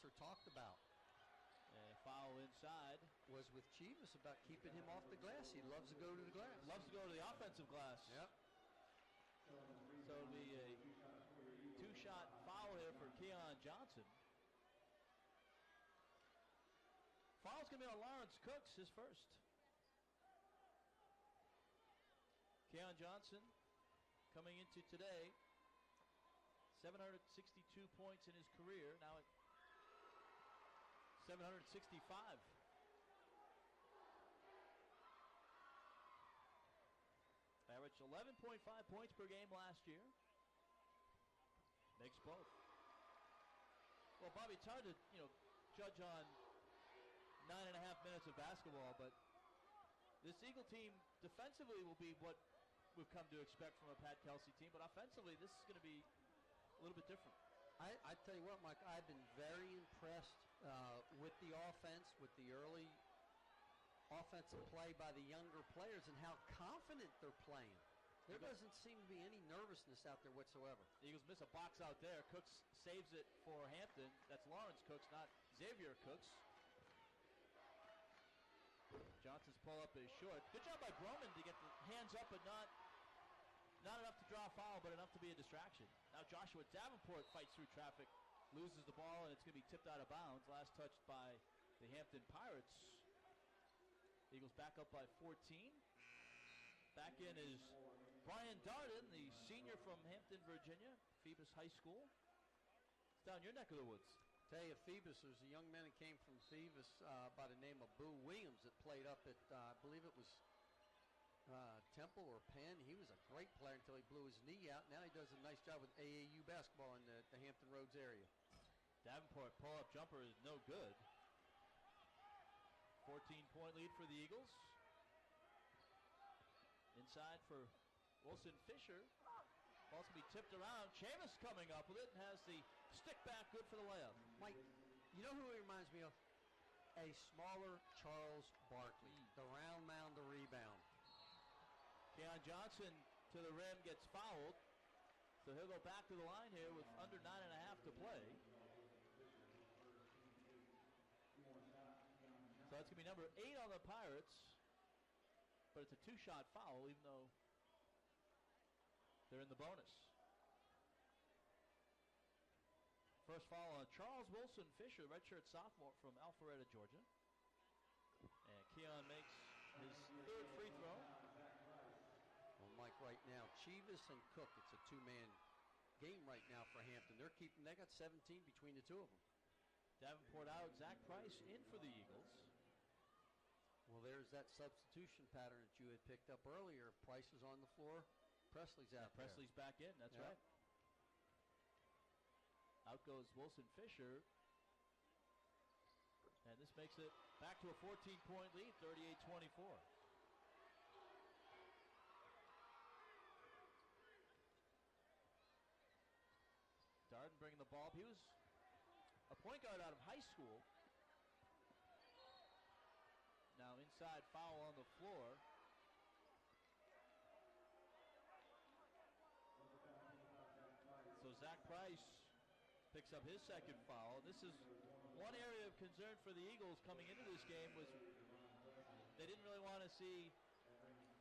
Spencer talked about. And a foul inside. Was with Chivas about keeping him off the glass. He loves to go to the glass. Loves to go to the offensive glass. Yep. So it'll be a two-shot foul here for Keon Johnson. Foul's going to be on Lawrence Cooks, his first. Keon Johnson coming into today, 762 points in his career, now at 765. Averaged 11.5 points per game last year. Makes both. Well, Bobby, it's hard to, judge on 9.5 minutes of basketball, but this Eagle team defensively will be what we've come to expect from a Pat Kelsey team, but offensively this is going to be a little bit different. I tell you what, Mike, I've been very impressed with the offense, with the early offensive play by the younger players and how confident they're playing. There doesn't seem to be any nervousness out there whatsoever. The Eagles miss a box out there. Cooks saves it for Hampton. That's Lawrence Cooks, not Xavier Cooks. Johnson's pull-up is short. Good job by Broman to get the hands up, but not enough to draw a foul, but enough to be a distraction. Now Joshua Davenport fights through traffic, loses the ball, and it's going to be tipped out of bounds. Last touched by the Hampton Pirates. Eagles back up by 14. Back in is Brian Darden, the senior from Hampton, Virginia, Phoebus High School. It's down your neck of the woods. Tell you, Phoebus, there's a young man that came from Phoebus by the name of Boo Williams that played up at, I believe it was Temple or Penn. He was a great player until he blew his knee out. Now he does a nice job with AAU basketball in the Hampton Roads area. Davenport pull-up jumper is no good. 14-point lead for the Eagles. Inside for Wilson Fisher. Ball's going to be tipped around. Chavis coming up with it and has the stick back, good for the layup. Mike, you know who he reminds me of? A smaller Charles Barkley. The round mound, the rebound. Keon Johnson to the rim, gets fouled. So he'll go back to the line here with under 9.5 to play. So that's going to be number 8 on the Pirates. But it's a two-shot foul, even though they're in the bonus. First foul on Charles Wilson Fisher, redshirt sophomore from Alpharetta, Georgia. And Keon makes his third free throw. Well, Mike, right now, Chivas and Cook, it's a two-man game right now for Hampton. They got 17 between the two of them. Davenport out, Zach Price in for the Eagles. Well, there's that substitution pattern that you had picked up earlier. Price is on the floor. Presley's out there. Presley's back in, that's right. Out goes Wilson Fisher. And this makes it back to a 14-point lead, 38-24. Darden bringing the ball up. He was a point guard out of high school. Now inside foul on the floor. So Zach Price picks up his second foul. This is one area of concern for the Eagles coming into this game was they didn't really want to see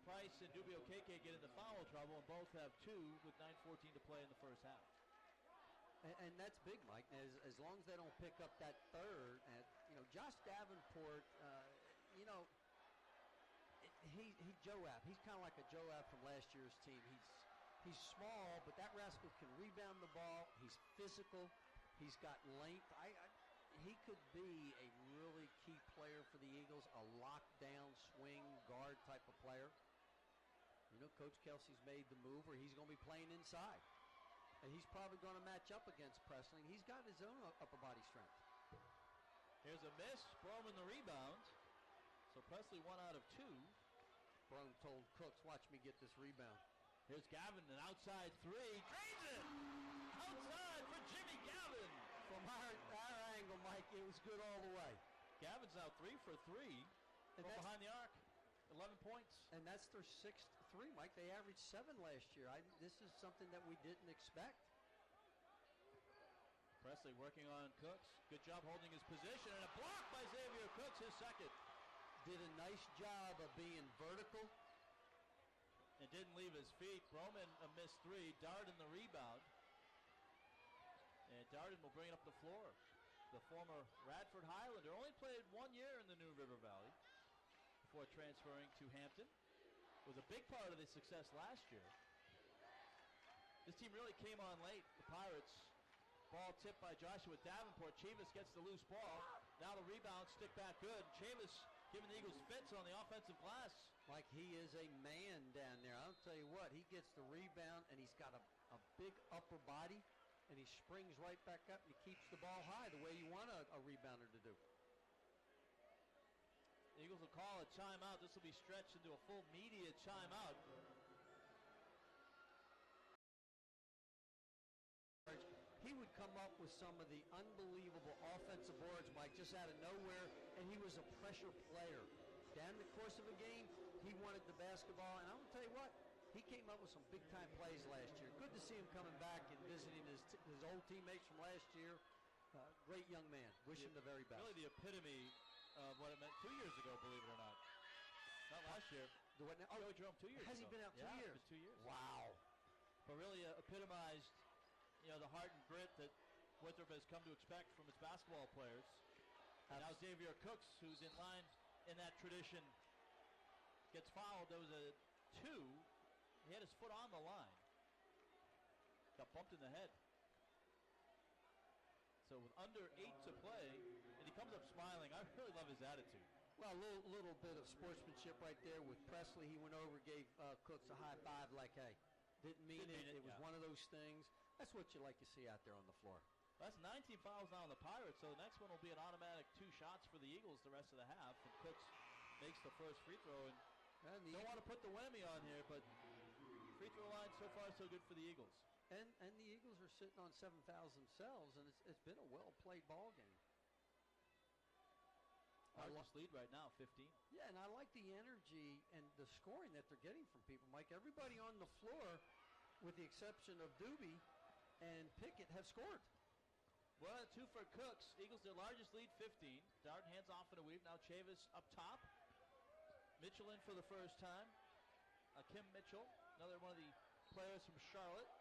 Price and Dubio KK get into foul trouble, and both have 2 with 9:14 to play in the first half. And that's big, Mike. As long as they don't pick up that third, and Josh Davenport, he Joab. He's kind of like a Joab from last year's team. He's small, but that rascal can rebound the ball. He's physical. He's got length. He could be a really key player for the Eagles, a lockdown swing guard type of player. Coach Kelsey's made the move where he's going to be playing inside. And he's probably going to match up against Presley. He's got his own upper body strength. Here's a miss. Broman the rebound. So Presley 1 out of 2. Broman told Cooks, watch me get this rebound. Here's Gavin, an outside 3. Drains it! Outside for Jimmy Gavin. From our angle, Mike, it was good all the way. Gavin's now 3 for 3 from behind the arc. 11 points. And that's their 6th 3, Mike. They averaged 7 last year. This is something that we didn't expect. Presley working on Cooks. Good job holding his position, and a block by Xavier Cooks, his second. Did a nice job of being vertical. And didn't leave his feet. Broman a missed three. Darden the rebound. And Darden will bring it up the floor. The former Radford Highlander only played 1 year in the New River Valley before transferring to Hampton. Was a big part of the success last year. This team really came on late. The Pirates, ball tipped by Joshua Davenport. Chavis gets the loose ball. Now the rebound, stick back good. Chavis giving the Eagles fits on the offensive glass. Like he is a man down there. I'll tell you what, he gets the rebound, and he's got a big upper body, and he springs right back up, and he keeps the ball high the way you want a rebounder to do. The Eagles will call a timeout. This will be stretched into a full media timeout. He would come up with some of the unbelievable offensive boards, Mike, just out of nowhere, and he was a pressure player. Down the course of a game, he wanted the basketball, and I'm going to tell you what, he came up with some big-time plays last year. Good to see him coming back and visiting his old teammates from last year. Great young man. Wish him the very best. Really the epitome of what it meant 2 years ago, believe it or not. Not last year. The what now? Joey Jerome 2 years Has ago. he been out 2 years? It's been 2 years. Wow. But really epitomized, the heart and grit that Winthrop has come to expect from its basketball players. And now Xavier Cooks, who's in line in that tradition, gets fouled. There was a 2. He had his foot on the line. Got bumped in the head. So with under 8 to play, and he comes up smiling. I really love his attitude. Well, a little bit of sportsmanship right there with Presley. He went over, gave Cooks a high five like, hey, didn't mean it. It was one of those things. That's what you like to see out there on the floor. That's 19 fouls now on the Pirates, so the next one will be an automatic 2 shots for the Eagles the rest of the half. And Cooks makes the first free throw. And don't want to put the whammy on here, but free throw line so far so good for the Eagles. And the Eagles are sitting on 7 fouls themselves, and it's been a well-played ball game. Largest lead right now, 15. Yeah, and I like the energy and the scoring that they're getting from people, Mike. Everybody on the floor, with the exception of Doobie and Pickett, have scored. Well, 2 for Cooks. Eagles, their largest lead, 15. Darden hands off in a weave. Now Chavis up top. Mitchell in for the first time. Kim Mitchell, another one of the players from Charlotte.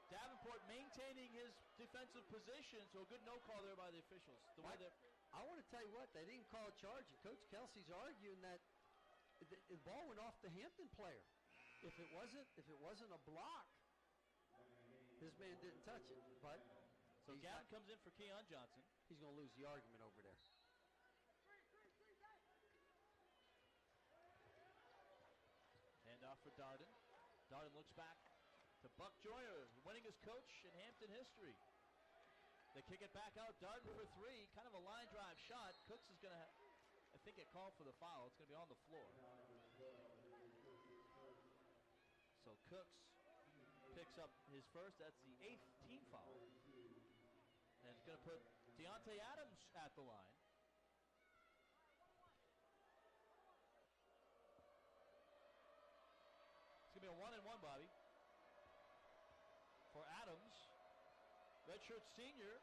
Davenport maintaining his defensive position, so a good no call there by the officials. I want to tell you what, they didn't call a charge, and Coach Kelsey's arguing that the ball went off the Hampton player. If it wasn't a block, his man didn't touch it. But so Gavin comes in for Keon Johnson. He's going to lose the argument over there. Handoff for Darden. Darden looks back to Buck Joyner, winning his coach in Hampton history. They kick it back out. Darden for 3. Kind of a line drive shot. Cooks is going to, I think, get called for the foul. It's going to be on the floor. So Cooks picks up his first. That's the 8th team foul. And it's going to put Deontay Adams at the line. It's going to be a 1-and-1, Bobby. For Adams, redshirt senior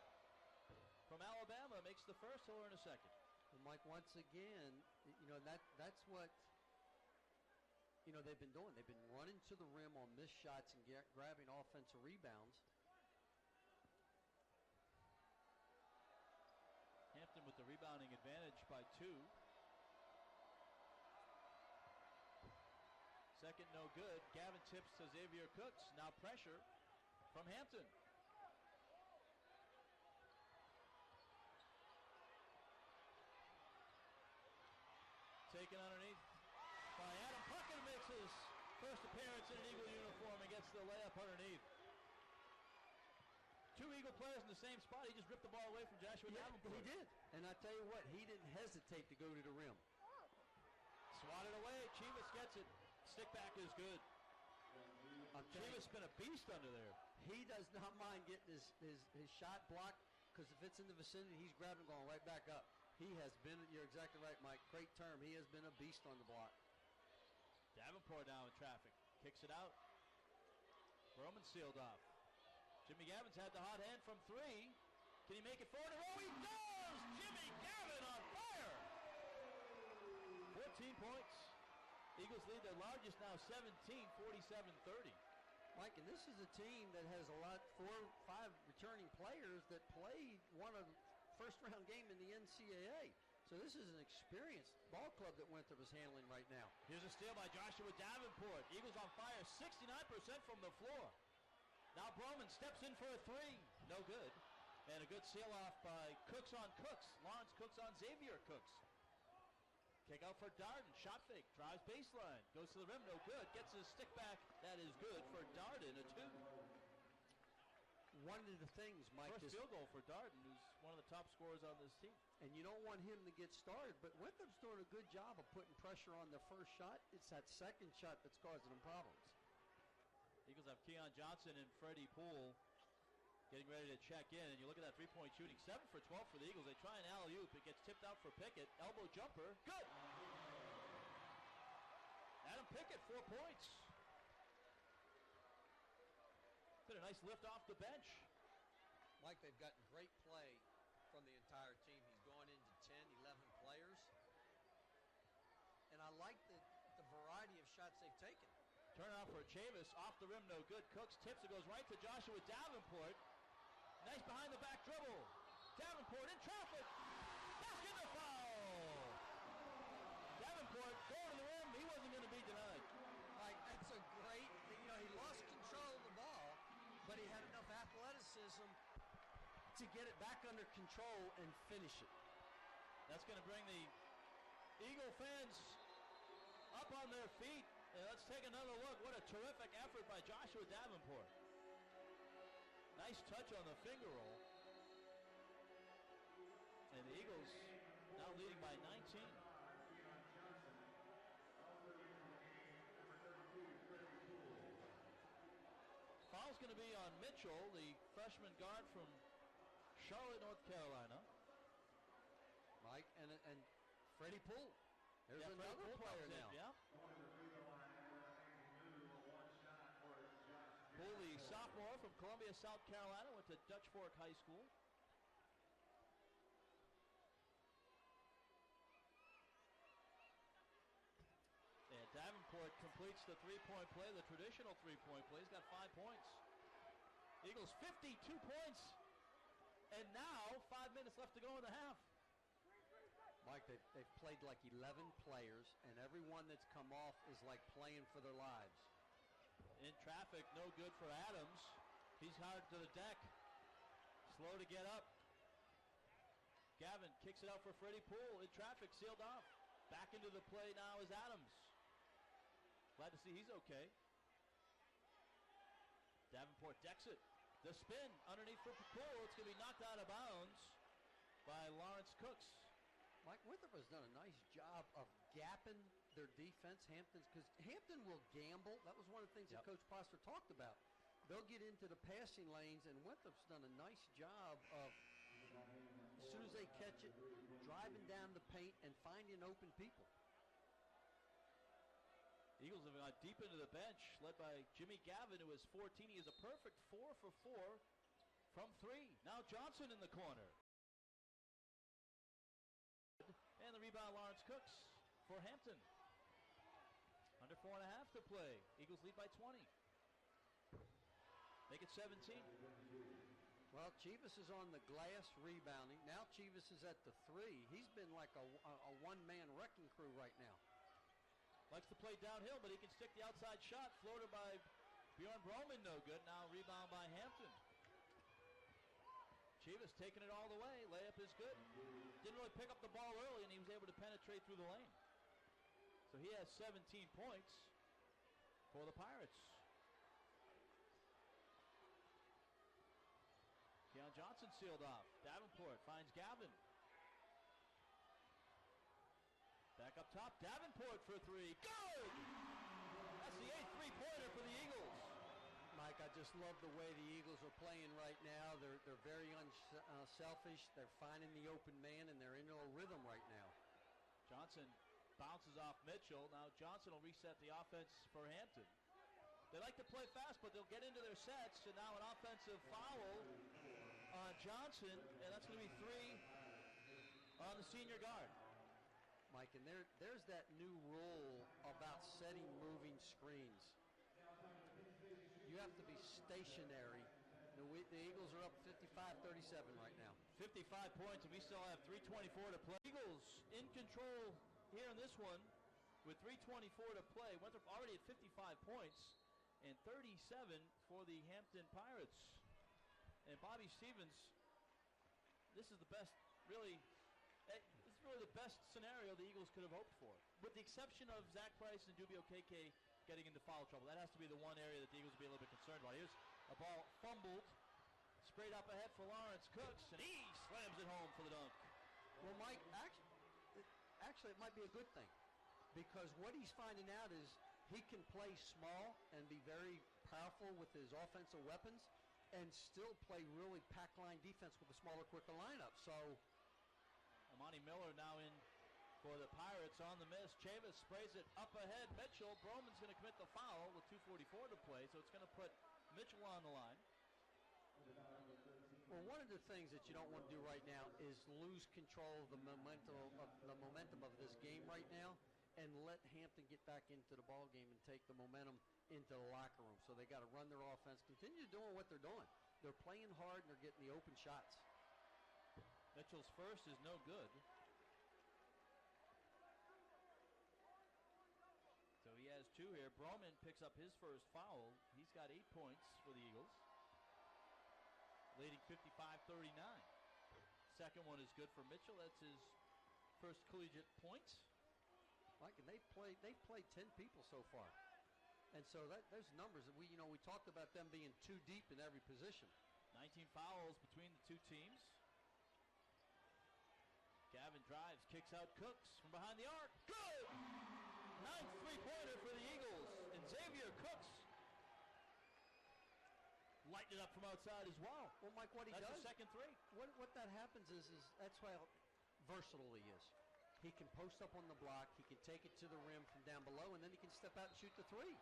from Alabama, makes the first. He'll earn a second. Well, Mike, once again, that's what they've been doing. They've been running to the rim on missed shots and grabbing offensive rebounds. Hampton with the rebounding advantage by 2. Second no good. Gavin tips to Xavier Cooks. Now pressure from Hampton. Taken underneath by Adam. Puckett makes his first appearance in an Eagle uniform and gets the layup underneath. 2 Eagle players in the same spot. He just ripped the ball away from Joshua Davenport. He did. And I tell you what, he didn't hesitate to go to the rim. Swatted away. Chivas gets it. Stick back is good. Chivas been a beast under there. He does not mind getting his shot blocked, because if it's in the vicinity, he's grabbing, going right back up. He has been, you're exactly right, Mike, great term. He has been a beast on the block. Davenport now in traffic. Kicks it out. Roman sealed off. Jimmy Gavin's had the hot hand from 3. Can he make it forward? Oh, he does! Jimmy Gavin on fire! 14 points. Eagles lead their largest now 17, 47-30. Mike, and this is a team that has a lot, 4 or 5 returning players that played one of the first-round game in the NCAA. So this is an experienced ball club that Winthrop is handling right now. Here's a steal by Joshua Davenport. Eagles on fire, 69% from the floor. Now Broman steps in for a three. No good. And a good seal-off by Cooks on Cooks. Lawrence Cooks on Xavier Cooks. Kick out for Darden. Shot fake. Drives baseline. Goes to the rim. No good. Gets his stick back. That is good for Darden. A 2. One of the things, Mike, first field goal for Darden, who's one of the top scorers on this team. And you don't want him to get started, but Winthrop's doing a good job of putting pressure on the first shot. It's that second shot that's causing them problems. Eagles have Keon Johnson and Freddie Poole getting ready to check in. And you look at that three-point shooting. 7 for 12 for the Eagles. They try an alley-oop. It gets tipped out for Pickett. Elbow jumper. Good! Adam Pickett, 4 points. Been a nice lift off the bench. Mike, they've gotten great play from the entire team. He's gone into 10, 11 players. And I like the variety of shots they've taken. Turnout for Chavis. Off the rim, no good. Cooks tips. It goes right to Joshua Davenport. Nice behind the back dribble. Davenport in traffic. Basket and foul. Davenport going to the rim. He wasn't going to be denied. Mike, that's a great, he lost control of the ball, but he had enough athleticism to get it back under control and finish it. That's going to bring the Eagle fans up on their feet. And let's take another look. What a terrific effort by Joshua Davenport. Nice touch on the finger roll. And the Eagles now leading by 19. Foul's going to be on Mitchell, the freshman guard from Charlotte, North Carolina. Mike, and Freddie Poole. There's another Poole player now. Yeah. Poole, the sophomore from Columbia, South Carolina, went to Dutch Fork High School. And Davenport completes the three-point play, the traditional three-point play. He's got 5 points. Eagles 52 points. And now 5 minutes left to go in the half. Mike, they've played like 11 players, and everyone that's come off is like playing for their lives. In traffic, no good for Adams. He's hard to the deck. Slow to get up. Gavin kicks it out for Freddie Poole. In traffic, sealed off. Back into the play now is Adams. Glad to see he's okay. Davenport decks it. The spin underneath for Poole. It's going to be knocked out of bounds by Lawrence Cooks. Mike, Winthrop has done a nice job of gapping their defense, Hampton's, because Hampton will gamble. That was one of the things that Coach Foster talked about. They'll get into the passing lanes, and Winthrop's done a nice job of, as soon as they catch it, driving down the paint and finding open people. Eagles have gone deep into the bench, led by Jimmy Gavin, who is 14. He is a perfect 4 for 4 from 3. Now Johnson in the corner. And the rebound, Lawrence Cooks for Hampton. Under 4.5 to play. Eagles lead by 20. Make it 17. Well, Chivas is on the glass rebounding. Now Chivas is at the 3. He's been like a one-man wrecking crew right now. Likes to play downhill, but he can stick the outside shot. Floater by Bjorn Broman, no good. Now rebound by Hampton. Chivas taking it all the way. Layup is good. Didn't really pick up the ball early, and he was able to penetrate through the lane. So he has 17 points for the Pirates. Keon Johnson sealed off. Davenport finds Gavin. Back up top. Davenport for 3. Good! That's the 8th three-pointer for the Eagles. Mike, I just love the way the Eagles are playing right now. They're very unselfish. They're finding the open man, and they're in a rhythm right now. Johnson bounces off Mitchell. Now Johnson will reset the offense for Hampton. They like to play fast, but they'll get into their sets, and now an offensive foul on Johnson, and that's going to be 3 on the senior guard. Mike, and there's that new rule about setting moving screens. You have to be stationary. The Eagles are up 55-37 right now. 55 points, and we still have 3:24 to play. Eagles in control here in this one with 3:24 to play. Winthrop already at 55 points and 37 for the Hampton Pirates. And Bobby Stevens, this is the best, really, this is really the best scenario the Eagles could have hoped for. With the exception of Zach Price and Dubio KK getting into foul trouble. That has to be the one area that the Eagles will be a little bit concerned about. Here's a ball fumbled, sprayed up ahead for Lawrence Cooks, and he slams it home for the dunk. Well, Mike, actually it might be a good thing, because what he's finding out is he can play small and be very powerful with his offensive weapons and still play really pack line defense with a smaller, quicker lineup. So Amani Miller now in for the Pirates on the miss. Chavis sprays it up ahead. Mitchell. Broman's going to commit the foul with 2:44 to play, so it's going to put Mitchell on the line. Well, one of the things that you don't want to do right now is lose control of the momentum of this game right now and let Hampton get back into the ball game and take the momentum into the locker room. So they got to run their offense, continue doing what they're doing. They're playing hard and they're getting the open shots. Mitchell's first is no good. So he has 2 here. Broman picks up his first foul. He's got 8 points for the Eagles, leading 55-39. Second one is good for Mitchell. That's his first collegiate points. Mike, and they've played 10 people so far. And so there's numbers that we talked about them being too deep in every position. 19 fouls between the two teams. Gavin drives, kicks out Cooks from behind the arc. Good! 9th three-pointer for the Eagles. And Xavier Cooks lighting it up from outside as well. Well, Mike, what he that's does, his second 3. What that happens is that's how versatile he is. He can post up on the block, he can take it to the rim from down below, and then he can step out and shoot the 3.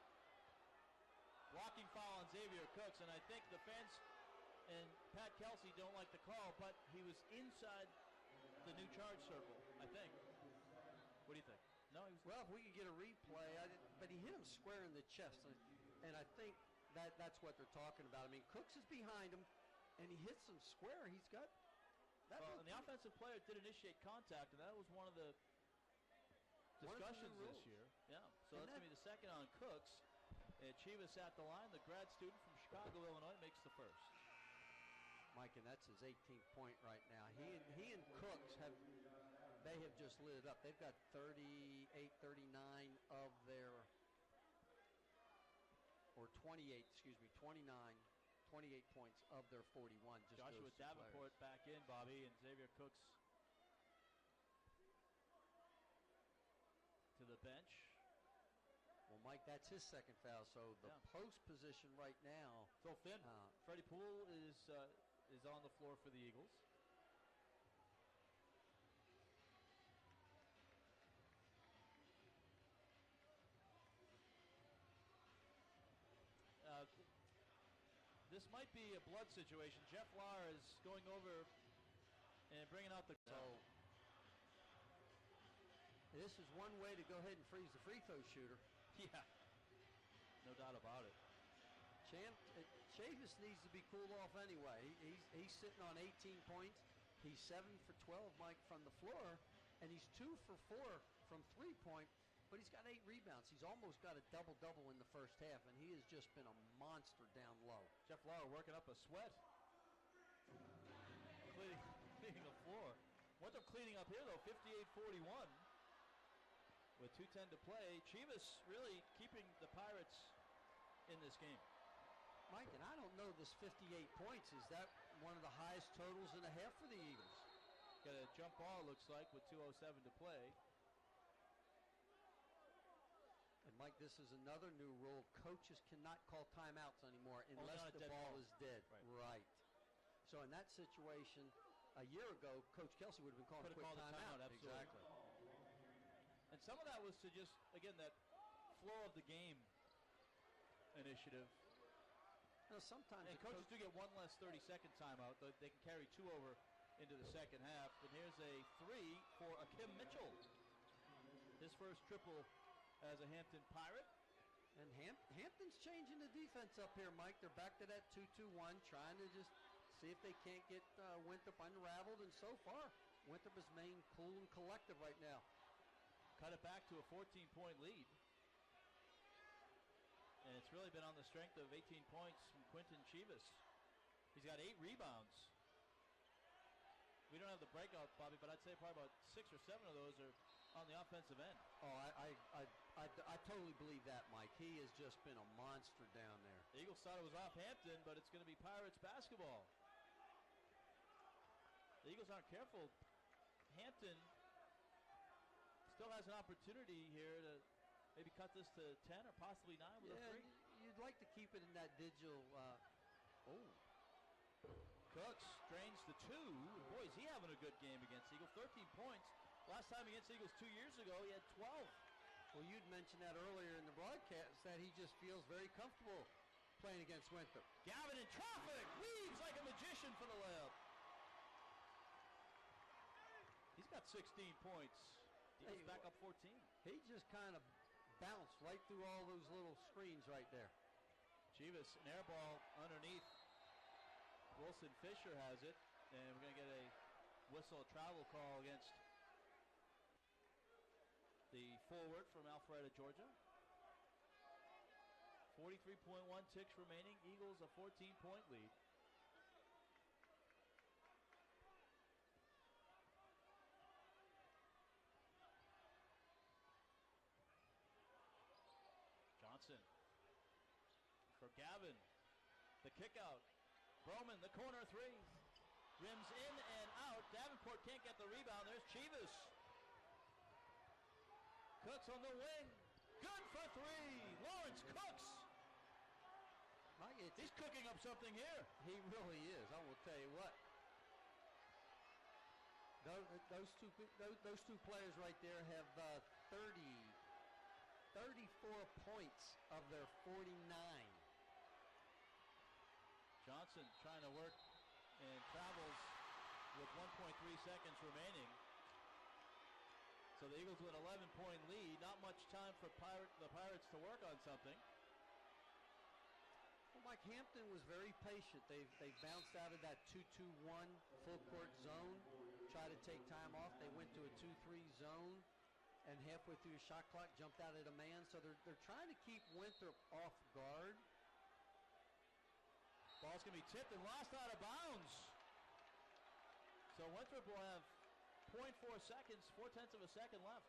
Walking foul on Xavier Cooks, and I think the fans and Pat Kelsey don't like the call, but he was inside the new charge circle, I think. What do you think? No, he was. Well, if we could get a replay, but he hit him square in the chest, and I think that's what they're talking about. I mean, Cooks is behind him, and he hits him square. He's got. And the offensive player did initiate contact, and that was one of the discussions this year. Yeah, so that's going to be the second on Cooks. And Chivas at the line, the grad student from Chicago, Illinois, makes the first. Mike, and that's his 18th point right now. He and Cooks have just lit it up. They've got 38, 39 of their, or 28, 28 points of their 41. Joshua Davenport back in, Bobby, and Xavier Cooks to the bench. Well, Mike, that's his second foul. So the post position right now. Phil Finn. Freddie Poole is on the floor for the Eagles. This might be a blood situation. Jeff Lahr is going over and bringing out the. So this is one way to go ahead and freeze the free throw shooter. Yeah, no doubt about it. Chavis needs to be cooled off anyway. He's sitting on 18 points. He's 7 for 12, Mike, from the floor, and he's 2 for 4 from three-point. But he's got 8 rebounds. He's almost got a double-double in the first half, and he has just been a monster down low. Jeff Lahr working up a sweat. Cleaning the floor. Winthrop cleaning up here, though, 58-41. With 2:10 to play. Chivas really keeping the Pirates in this game. Mike, and I don't know this 58 points. Is that one of the highest totals in a half for the Eagles? Got a jump ball, looks like, with 2:07 to play. And, Mike, this is another new rule. Coaches cannot call timeouts anymore unless the ball is dead. Right. So in that situation, a year ago, Coach Kelsey would have been calling a quick timeout. Exactly. And some of that was to just, again, that flow of the game initiative. sometimes And a coaches do get one less 30-second timeout. They can carry 2 over into the second half. And here's a 3 for Akim Mitchell. His first triple as a Hampton Pirate. And Hampton's changing the defense up here, Mike. They're back to that 2-2-1, trying to just see if they can't get Winthrop unraveled. And so far, Winthrop is main cool and collective right now. Cut it back to a 14-point lead. And it's really been on the strength of 18 points from Quinton Chivas. He's got 8 rebounds. We don't have the breakout, Bobby, but I'd say probably about 6 or 7 of those are on the offensive end. Oh, I totally believe that, Mike. He has just been a monster down there. The Eagles thought it was off Hampton, but it's going to be Pirates basketball. The Eagles aren't careful. Hampton still has an opportunity here to maybe cut this to 10 or possibly 9 with a 3. You'd like to keep it in that digital. Cooks drains the 2. Boy, is he having a good game against Eagles. 13 points. Last time against Eagles 2 years ago, he had 12. Well, you'd mentioned that earlier in the broadcast that he just feels very comfortable playing against Winthrop. Gavin in traffic, weaves like a magician for the layup. He's got 16 points. Eagles back up 14. He just kind of bounced right through all those little screens right there. Chivas, an air ball underneath. Wilson Fisher has it, and we're going to get a whistle travel call against the forward from Alpharetta, Georgia. 43.1 ticks remaining. Eagles a 14-point lead. Johnson for Gavin. The kick out. Broman, the corner 3. Rims in and out. Davenport can't get the rebound. There's Chivas. Cooks on the wing. Good for 3. Lawrence Cooks. He's cooking up something here. He really is. I will tell you what. Those two players right there have 34 points of their 49. Johnson trying to work and travels with 1.3 seconds remaining. So the Eagles with an 11-point lead. Not much time for the Pirates to work on something. Well, Mike, Hampton was very patient. They bounced out of that 2-2-1 full court zone, tried to take time off. They went to a 2-3 zone, and halfway through the shot clock, jumped out at a man. So they're trying to keep Winthrop off guard. Ball's going to be tipped and lost out of bounds. So Winthrop will have 0.4 seconds, 0.4 of a second left.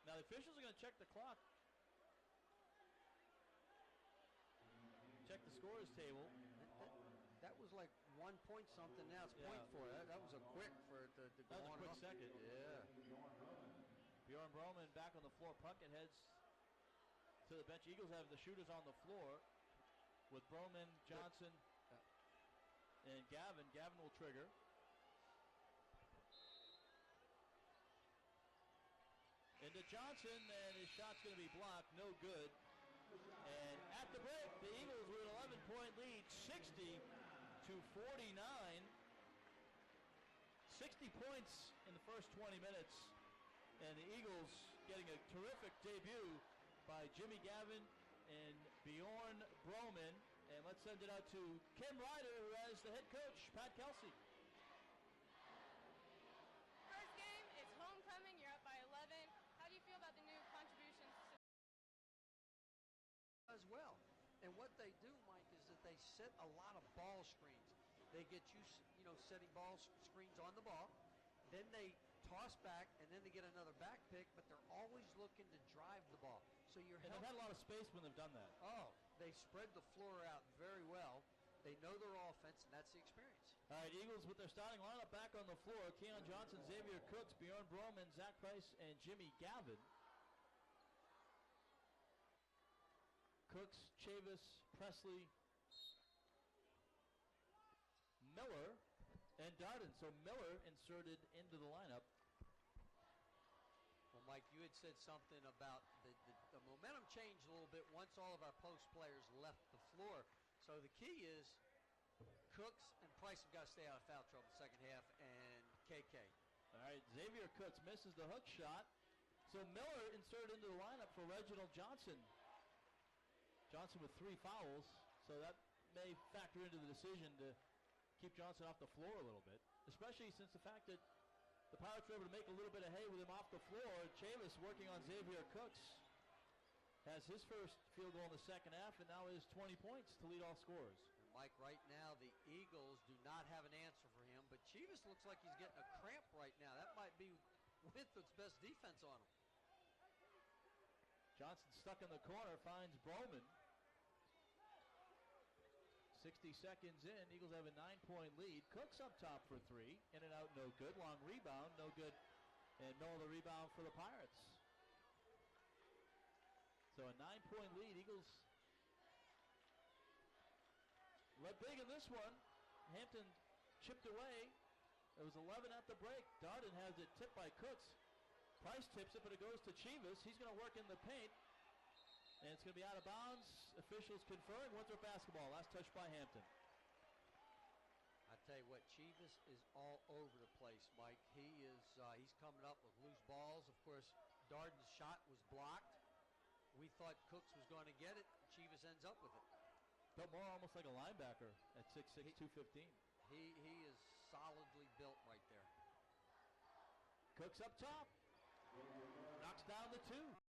Now the officials are going to check the clock. Check the scorers table. That was like 1 point something. Now it's 0.4. That was a quick for it to go on. That was a quick second. Yeah. Bjorn Broman back on the floor. Puckett heads to the bench. Eagles have the shooters on the floor with Broman, Johnson, and Gavin. Gavin will trigger. Into Johnson, and his shot's going to be blocked. No good. And at the break, the Eagles with an 11-point lead, 60-49. 60 points in the first 20 minutes. And the Eagles getting a terrific debut by Jimmy Gavin and Bjorn Broman. And let's send it out to Kim Ryder, who has the head coach, Pat Kelsey. First game, it's homecoming. You're up by 11. How do you feel about the new contributions to As well. And what they do, Mike, is that they set a lot of ball screens. They get you setting ball screens on the ball. Then they toss back, and then they get another back pick, but they're always looking to drive the ball. So you're And they've had a lot of space when they've done that. Oh, they spread the floor out very well. They know their offense, and that's the experience. All right, Eagles with their starting lineup back on the floor. Keon Johnson, Xavier Cooks, Bjorn Broman, Zach Price, and Jimmy Gavin. Cooks, Chavis, Presley, Miller, and Darden. So Miller inserted into the lineup. Well, Mike, you had said something about the the momentum changed a little bit once all of our post players left the floor. So the key is Cooks and Price have got to stay out of foul trouble second half, and KK. All right, Xavier Cooks misses the hook shot. So Miller inserted into the lineup for Reginald Johnson. Johnson with 3 fouls, so that may factor into the decision to keep Johnson off the floor a little bit, especially since the fact that the Pirates were able to make a little bit of hay with him off the floor. Chavis working on Xavier Cooks has his first field goal in the second half, and now is 20 points to lead all scorers. And Mike, right now the Eagles do not have an answer for him, but Chivas looks like he's getting a cramp right now. That might be Winthrop's best defense on him. Johnson stuck in the corner, finds Bowman. 60 seconds in, Eagles have a 9-point lead. Cooks up top for 3, in and out, no good. Long rebound, no good, and no other rebound for the Pirates. So a 9-point lead. Eagles led big in this one. Hampton chipped away. It was 11 at the break. Darden has it tipped by Cooks. Price tips it, but it goes to Chivas. He's going to work in the paint, and it's going to be out of bounds. Officials confirm. Winthrop basketball. Last touch by Hampton. I tell you what, Chivas is all over the place, Mike. He's coming up with loose balls. Of course, Darden's shot was blocked. We thought Cooks was going to get it. Chivas ends up with it. Felt more almost like a linebacker at 6'6", 215. He is solidly built right there. Cooks up top. Knocks down the 2.